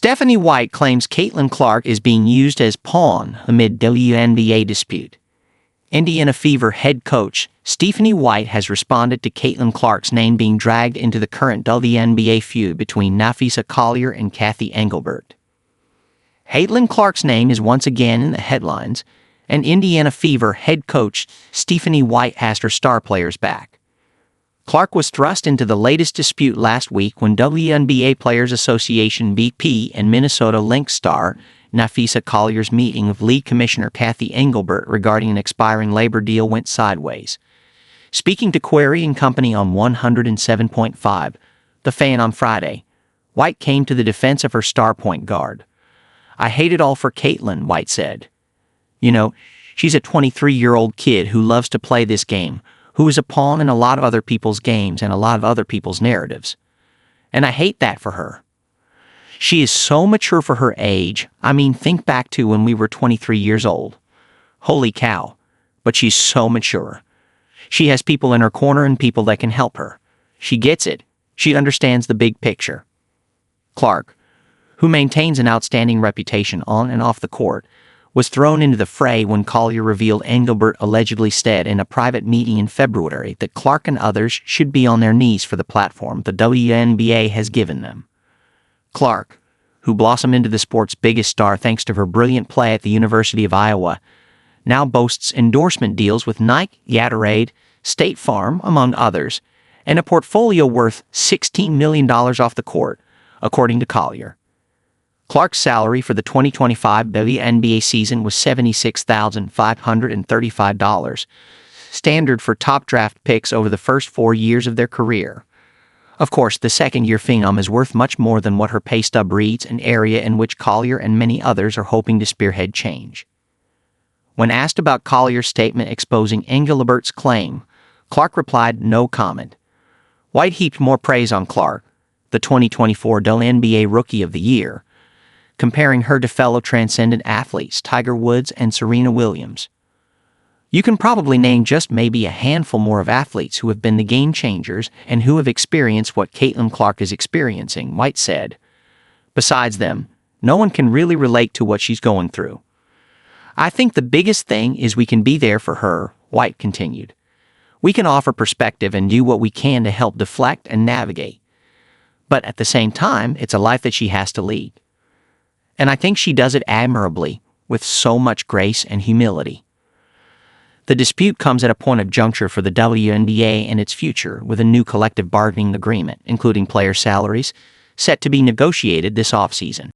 Stephanie White claims Caitlin Clark is being used as pawn amid WNBA dispute. Indiana Fever head coach Stephanie White has responded to Caitlin Clark's name being dragged into the current WNBA feud between Napheesa Collier and Cathy Engelbert. Caitlin Clark's name is once again in the headlines, and Indiana Fever head coach Stephanie White asked her star players back. Clark was thrust into the latest dispute last week when WNBA Players Association VP and Minnesota Lynx star Napheesa Collier's meeting with league commissioner Cathy Engelbert regarding an expiring labor deal went sideways. Speaking to Query and Company on 107.5, The Fan on Friday, White came to the defense of her star point guard. "I hate it all for Caitlin," White said. "You know, she's a 23-year-old kid who loves to play this game, who is a pawn in a lot of other people's games and a lot of other people's narratives. And I hate that for her. She is so mature for her age. I mean, think back to when we were 23 years old. Holy cow, but she's so mature. She has people in her corner and people that can help her. She gets it. She understands the big picture." Clark, who maintains an outstanding reputation on and off the court, was thrown into the fray when Collier revealed Engelbert allegedly said in a private meeting in February that Clark and others should be on their knees for the platform the WNBA has given them. Clark, who blossomed into the sport's biggest star thanks to her brilliant play at the University of Iowa, now boasts endorsement deals with Nike, Gatorade, State Farm, among others, and a portfolio worth $16 million off the court, according to Collier. Clark's salary for the 2025 WNBA season was $76,535, standard for top draft picks over the first 4 years of their career. Of course, the second-year phenom is worth much more than what her pay stub reads, an area in which Collier and many others are hoping to spearhead change. When asked about Collier's statement exposing Engelbert's claim, Clark replied, "No comment." White heaped more praise on Clark, the 2024 WNBA Rookie of the Year, comparing her to fellow transcendent athletes Tiger Woods and Serena Williams. "You can probably name just maybe a handful more of athletes who have been the game changers and who have experienced what Caitlin Clark is experiencing," White said. "Besides them, no one can really relate to what she's going through. I think the biggest thing is we can be there for her," White continued. "We can offer perspective and do what we can to help deflect and navigate. But at the same time, it's a life that she has to lead. And I think she does it admirably, with so much grace and humility." The dispute comes at a point of juncture for the WNBA and its future, with a new collective bargaining agreement, including player salaries, set to be negotiated this offseason.